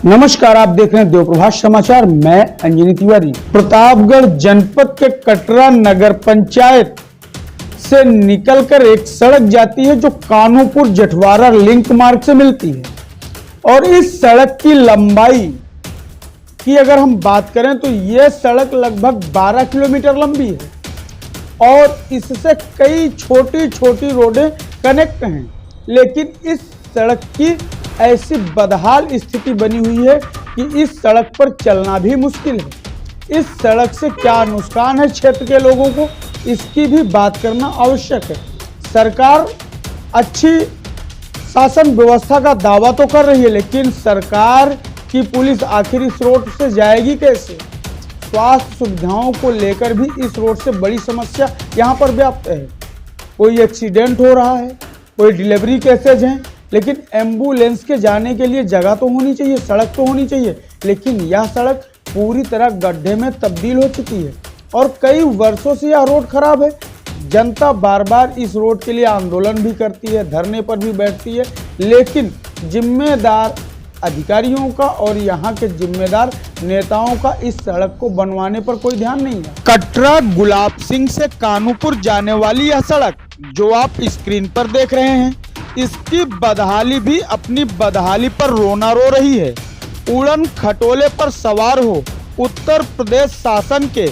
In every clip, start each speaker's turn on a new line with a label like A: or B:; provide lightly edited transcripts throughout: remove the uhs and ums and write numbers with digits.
A: नमस्कार, आप देख रहे हैं देवप्रभात समाचार। मैं अंजनी तिवारी। प्रतापगढ़ जनपद के कटरा नगर पंचायत से निकलकर एक सड़क जाती है जो कानूपुर जठवारा लिंक मार्ग से मिलती है। और इस सड़क की लंबाई की अगर हम बात करें तो यह सड़क लगभग 12 किलोमीटर लंबी है और इससे कई छोटी छोटी रोडें कनेक्ट हैं। लेकिन इस सड़क की ऐसी बदहाल स्थिति बनी हुई है कि इस सड़क पर चलना भी मुश्किल है। इस सड़क से क्या नुकसान है क्षेत्र के लोगों को, इसकी भी बात करना आवश्यक है। सरकार अच्छी शासन व्यवस्था का दावा तो कर रही है, लेकिन सरकार की पुलिस आखिर इस रोड से जाएगी कैसे? स्वास्थ्य सुविधाओं को लेकर भी इस रोड से बड़ी समस्या यहाँ पर व्याप्त है। कोई एक्सीडेंट हो रहा है, कोई डिलीवरी केसेज हैं, लेकिन एम्बुलेंस के जाने के लिए जगह तो होनी चाहिए, सड़क तो होनी चाहिए। लेकिन यह सड़क पूरी तरह गड्ढे में तब्दील हो चुकी है और कई वर्षों से यह रोड खराब है। जनता बार बार इस रोड के लिए आंदोलन भी करती है, धरने पर भी बैठती है, लेकिन जिम्मेदार अधिकारियों का और यहाँ के जिम्मेदार नेताओं का इस सड़क को बनवाने पर कोई ध्यान नहीं है। कटरा गुलाब सिंह से कानूपुर जाने वाली यह सड़क जो आप स्क्रीन पर देख रहे हैं, इसकी बदहाली भी अपनी बदहाली पर रोना रो रही है। उड़न खटोले पर सवार हो उत्तर प्रदेश शासन के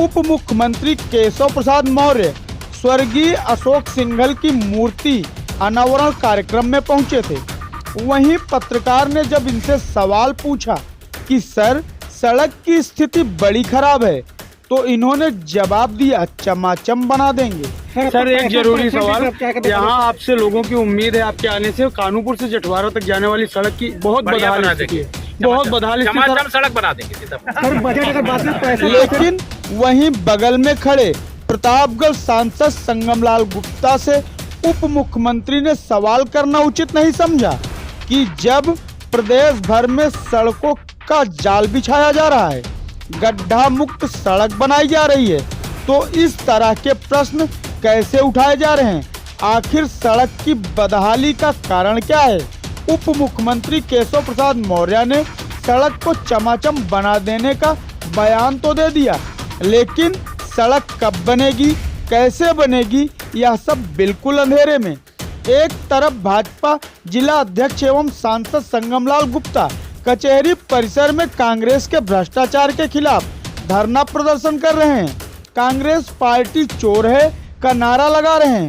A: उप मुख्यमंत्री केशव प्रसाद मौर्य स्वर्गीय अशोक सिंघल की मूर्ति अनावरण कार्यक्रम में पहुंचे थे। वहीं पत्रकार ने जब इनसे सवाल पूछा कि सर, सड़क की स्थिति बड़ी खराब है, तो इन्होंने जवाब दिया, चमाचम बना देंगे।
B: सर, एक जरूरी सवाल, यहाँ आपसे लोगों की उम्मीद है आपके आने से कानूपुर से जठवारा तक जाने वाली सड़क की बहुत बदहाल स्थिति है, बहुत बदहाल
C: सड़क बना देंगे।
A: लेकिन वहीं बगल में खड़े प्रतापगढ़ सांसद संगमलाल गुप्ता से उप मुख्यमंत्री ने सवाल करना उचित नहीं समझा कि जब प्रदेश भर में सड़कों का जाल बिछाया जा रहा है, गड्ढा मुक्त सड़क बनाई जा रही है, तो इस तरह के प्रश्न कैसे उठाए जा रहे हैं? आखिर सड़क की बदहाली का कारण क्या है? उप मुख्यमंत्री केशव प्रसाद मौर्य ने सड़क को चमाचम बना देने का बयान तो दे दिया, लेकिन सड़क कब बनेगी, कैसे बनेगी, यह सब बिल्कुल अंधेरे में। एक तरफ भाजपा जिला अध्यक्ष एवं सांसद संगमलाल गुप्ता कचहरी परिसर में कांग्रेस के भ्रष्टाचार के खिलाफ धरना प्रदर्शन कर रहे हैं, कांग्रेस पार्टी चोर है का नारा लगा रहे हैं।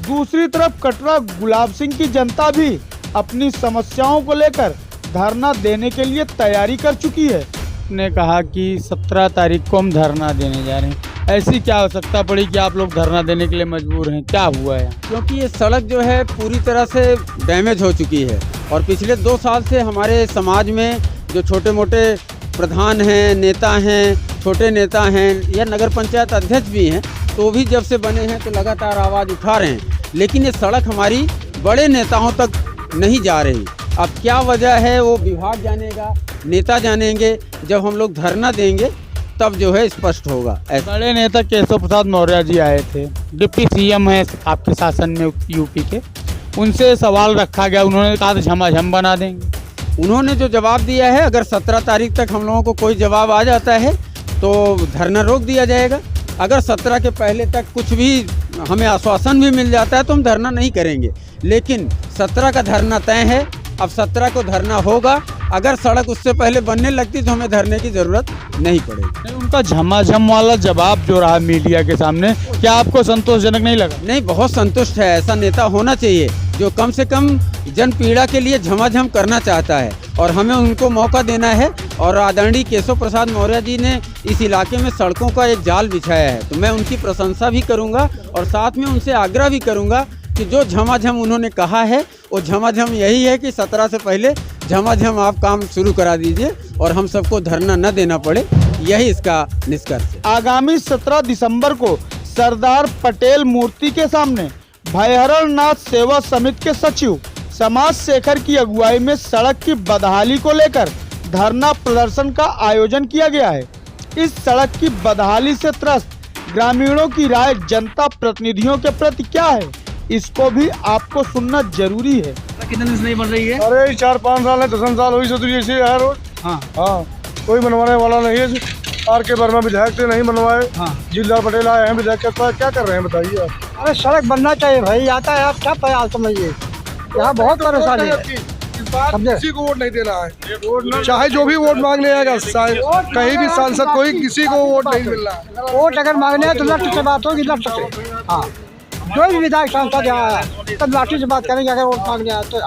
A: दूसरी तरफ कटरा गुलाब सिंह की जनता भी अपनी समस्याओं को लेकर धरना देने के लिए तैयारी कर चुकी है। ने कहा कि 17 तारीख को हम धरना देने जा रहे हैं। ऐसी क्या आवश्यकता पड़ी कि आप लोग धरना देने के लिए मजबूर हैं? क्या हुआ है?
D: क्योंकि ये सड़क जो है पूरी तरह से डैमेज हो चुकी है और पिछले 2 साल से हमारे समाज में जो छोटे मोटे प्रधान हैं, नेता हैं, छोटे नेता हैं या नगर पंचायत अध्यक्ष भी हैं, तो भी जब से बने हैं तो लगातार आवाज़ उठा रहे हैं, लेकिन ये सड़क हमारी बड़े नेताओं तक नहीं जा रही। अब क्या वजह है वो विभाग जानेगा, नेता जानेंगे, जब हम लोग धरना देंगे तब जो है स्पष्ट होगा।
A: बड़े नेता केशव प्रसाद मौर्य जी आए थे, डिप्टी सीएम है आपके शासन में यूपी के, उनसे सवाल रखा गया, उन्होंने कहा झमाझम बना देंगे।
D: उन्होंने जो जवाब दिया है, अगर 17 तारीख तक हम लोगों को कोई जवाब आ जाता है तो धरना रोक दिया जाएगा। अगर 17 के पहले तक कुछ भी हमें आश्वासन भी मिल जाता है तो हम धरना नहीं करेंगे, लेकिन 17 का धरना तय है। अब 17 को धरना होगा। अगर सड़क उससे पहले बनने लगती तो हमें धरने की जरूरत नहीं पड़ेगी।
A: उनका झमाझम वाला जवाब जो रहा मीडिया के सामने, क्या आपको संतोषजनक नहीं लगा?
D: नहीं, बहुत संतुष्ट है। ऐसा नेता होना चाहिए जो कम से कम जन पीड़ा के लिए झमाझम करना चाहता है और हमें उनको मौका देना है। और आदरणीय केशव प्रसाद मौर्य जी ने इस इलाके में सड़कों का एक जाल बिछाया है, तो मैं उनकी प्रशंसा भी करूंगा और साथ में उनसे आग्रह भी करूंगा कि जो झमाझम उन्होंने कहा है वो झमाझम यही है कि 17 से पहले झमाझम आप काम शुरू करा दीजिए और हम सबको धरना न देना पड़े, यही इसका निष्कर्ष है।
A: आगामी 17 दिसंबर को सरदार पटेल मूर्ति के सामने भैरव नाथ सेवा समिति के सचिव समाज शेखर की अगुवाई में सड़क की बदहाली को लेकर धरना प्रदर्शन का आयोजन किया गया है। इस सड़क की बदहाली से त्रस्त ग्रामीणों की राय जनता प्रतिनिधियों के प्रति क्या है, इसको भी आपको सुनना जरूरी है।
B: कितने दिन से नहीं बन रही है?
E: अरे 4-5 साल है, 10 साल हुई तो ऐसे है रोड।
B: हाँ
E: हाँ, कोई बनवाने वाला नहीं है। आर के वर्मा विधायक से नहीं बनवाए,
B: हाँ।
E: जिला पटेल आए हैं विधायक के पास, क्या कर रहे हैं बताइए आप।
B: अरे सड़क बनना चाहिए भाई, आता है आप क्या आप समझिए, यहाँ बहुत परेशानी है।
E: इस बार किसी को वोट नहीं देना है, चाहे जो भी वोट मांगने आएगा, कहीं भी सांसद कोई, किसी को वोट नहीं मिल रहा है।
B: वोट अगर मांगने हैं तो लट से बात होगी, लट से। हाँ, जो भी विधायक सांसद यहाँ आया तब लाठी से बात करेंगे। अगर वोट मांगने आया तो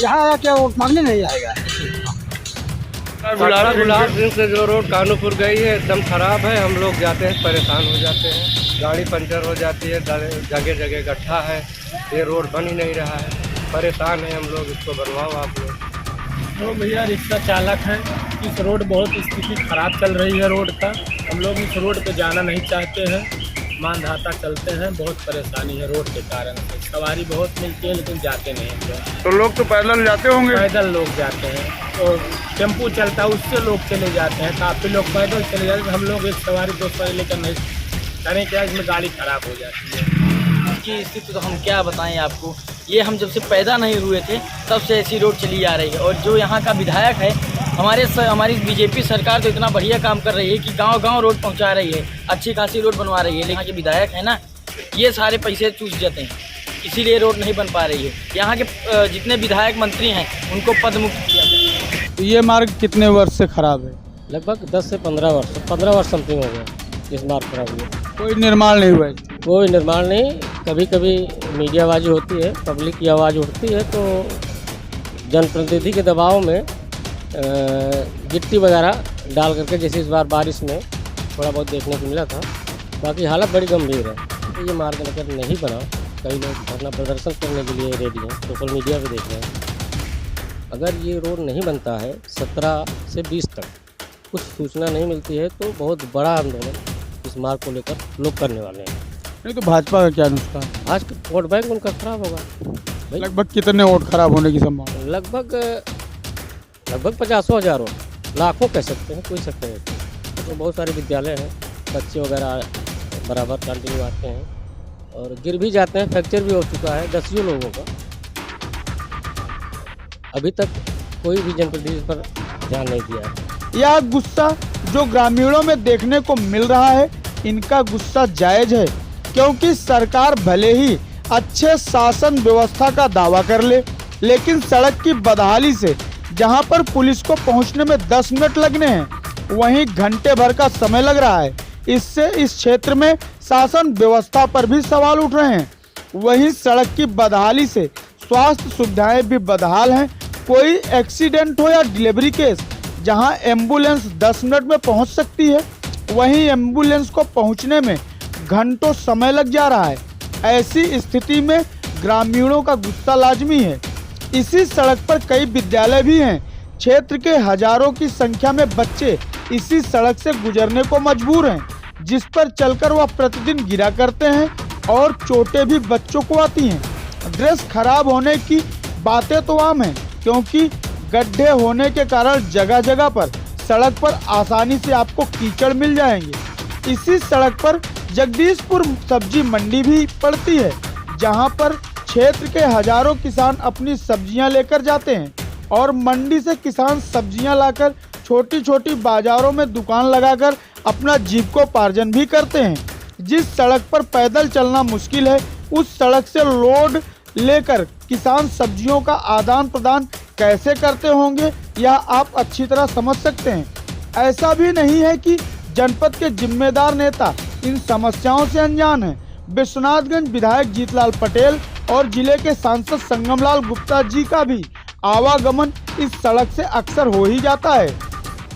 B: यहाँ आया क्या वोट मांगने नहीं आएगा।
F: 7 दिन से जो रोड कानूपुर गई है एकदम खराब है। हम लोग जाते हैं परेशान हो जाते हैं, गाड़ी पंचर हो जाती है, जगह जगह गड्ढा है, ये रोड बन ही नहीं रहा है। परेशान है हम लोग, इसको बनवाओ आप लोग।
G: तो भैया रिक्शा चालक हैं, इस रोड बहुत स्थिति खराब चल रही है रोड का। हम लोग इस रोड पे जाना नहीं चाहते हैं, मानधाता चलते हैं, बहुत परेशानी है रोड के कारण से। सवारी बहुत मिलती है लेकिन जाते नहीं हैं लोग।
E: तो लोग तो पैदल जाते होंगे।
G: पैदल लोग जाते हैं और टेम्पू चलता है उससे लोग चले जाते हैं, काफ़ी लोग पैदल चले जाते हैं। हम लोग एक सवारी 2 सवारी लेकर नहीं करें क्या, इसमें गाड़ी खराब हो जाती है।
H: की स्थिति तो हम क्या बताएं आपको, ये हम जब से पैदा नहीं हुए थे तब से ऐसी रोड चली आ रही है। और जो यहाँ का विधायक है, हमारी बीजेपी सरकार तो इतना बढ़िया काम कर रही है कि गांव-गांव रोड पहुँचा रही है, अच्छी खासी रोड बनवा रही है। लेकिन यहाँ के विधायक है ना, ये सारे पैसे चूस जाते हैं, इसीलिए रोड नहीं बन पा रही है। यहाँ के जितने विधायक मंत्री हैं उनको पद मुक्त किया जाए।
A: तो ये मार्ग कितने वर्ष से खराब है?
F: लगभग 10 से 15 वर्ष, 15 वर्ष समथिंग हो गया इस मार्ग खराब हुआ।
A: कोई निर्माण नहीं हुआ है।
F: कोई निर्माण नहीं, कभी कभी मीडियाबाजी होती है, पब्लिक की आवाज़ उठती है तो जनप्रतिनिधि के दबाव में गिट्टी वगैरह डाल करके, जैसे इस बार बारिश में थोड़ा बहुत देखने को मिला था। बाकी हालत बड़ी गंभीर है। तो ये मार्ग अगर नहीं बना, कई लोग धरना प्रदर्शन करने के लिए रेडी हैं, सोशल मीडिया पे देख रहे हैं। अगर ये रोड नहीं बनता है 17 से 20 तक, कुछ सूचना नहीं मिलती है तो बहुत बड़ा आंदोलन इस मार्ग को लेकर लोग करने वाले हैं।
A: नहीं तो भाजपा का क्या नुस्खा है?
F: आज वोट बैंक उनका खराब होगा।
A: लगभग कितने वोट खराब होने की संभावना?
F: लगभग 50,000 लाखों कह सकते हैं, कोई सकते हैं। तो बहुत सारे विद्यालय हैं, बच्चे वगैरह बराबर कंटिन्यू आते हैं और गिर भी जाते हैं, फ्रैक्चर भी हो चुका है 10 लोगों का। अभी तक कोई भी जनप्रतिनिधि पर ध्यान नहीं दिया है।
A: यह गुस्सा जो ग्रामीणों में देखने को मिल रहा है, इनका गुस्सा जायज है, क्योंकि सरकार भले ही अच्छे शासन व्यवस्था का दावा कर ले, लेकिन सड़क की बदहाली से जहां पर पुलिस को पहुंचने में 10 मिनट लगने हैं, वहीं घंटे भर का समय लग रहा है। इससे इस क्षेत्र में शासन व्यवस्था पर भी सवाल उठ रहे हैं। वहीं सड़क की बदहाली से स्वास्थ्य सुविधाएं भी बदहाल हैं। कोई एक्सीडेंट हो या डिलीवरी केस, जहां एम्बुलेंस 10 मिनट में पहुंच सकती है, वहीं एम्बुलेंस को पहुंचने में घंटों समय लग जा रहा है। ऐसी स्थिति में ग्रामीणों का गुस्सा लाजमी है। इसी सड़क पर कई विद्यालय भी हैं। क्षेत्र के हजारों की संख्या में बच्चे इसी सड़क से गुजरने को मजबूर हैं, जिस पर चलकर वह प्रतिदिन गिरा करते हैं और चोटें भी बच्चों को आती हैं। ड्रेस खराब होने की बातें तो आम हैं, क्योंकि गड्ढे होने के कारण जगह जगह पर सड़क पर आसानी से आपको कीचड़ मिल जाएंगे। इसी सड़क पर जगदीशपुर सब्जी मंडी भी पड़ती है, जहां पर क्षेत्र के हजारों किसान अपनी सब्जियां लेकर जाते हैं और मंडी से किसान सब्जियां लाकर छोटी छोटी बाजारों में दुकान लगाकर अपना जीविकोपार्जन भी करते हैं। जिस सड़क पर पैदल चलना मुश्किल है, उस सड़क से लोड लेकर किसान सब्जियों का आदान प्रदान कैसे करते होंगे, यह आप अच्छी तरह समझ सकते हैं। ऐसा भी नहीं है कि जनपद के जिम्मेदार नेता इन समस्याओं से अनजान हैं। विश्वनाथगंज विधायक जीतलाल पटेल और जिले के सांसद संगमलाल गुप्ता जी का भी आवागमन इस सड़क से अक्सर हो ही जाता है।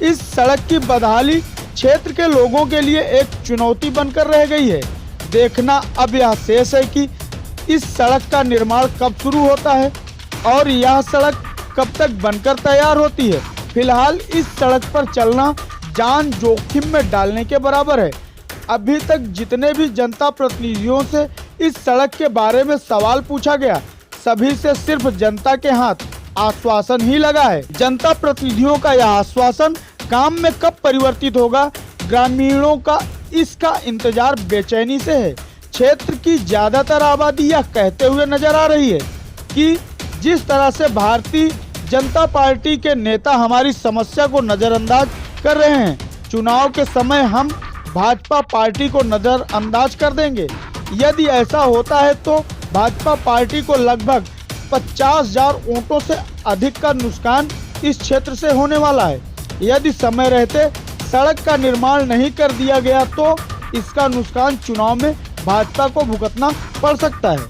A: इस सड़क की बदहाली क्षेत्र के लोगों के लिए एक चुनौती बनकर रह गई है। देखना अब यह शेष है कि इस सड़क का निर्माण कब शुरू होता है और यह सड़क कब तक बनकर तैयार होती है। फिलहाल इस सड़क पर चलना जान जोखिम में डालने के बराबर है। अभी तक जितने भी जनता प्रतिनिधियों से इस सड़क के बारे में सवाल पूछा गया, सभी से सिर्फ जनता के हाथ आश्वासन ही लगा है। जनता प्रतिनिधियों का यह आश्वासन काम में कब परिवर्तित होगा, ग्रामीणों का इसका इंतजार बेचैनी से है, क्षेत्र की ज्यादातर आबादी यह कहते हुए नजर आ रही है कि जिस तरह से भारतीय जनता पार्टी के नेता हमारी समस्या को नजरअंदाज कर रहे हैं, चुनाव के समय हम भाजपा पार्टी को नजरअंदाज कर देंगे। यदि ऐसा होता है तो भाजपा पार्टी को लगभग 50,000 वोटों से अधिक का नुकसान इस क्षेत्र से होने वाला है। यदि समय रहते सड़क का निर्माण नहीं कर दिया गया तो इसका नुकसान चुनाव में भाजपा को भुगतना पड़ सकता है।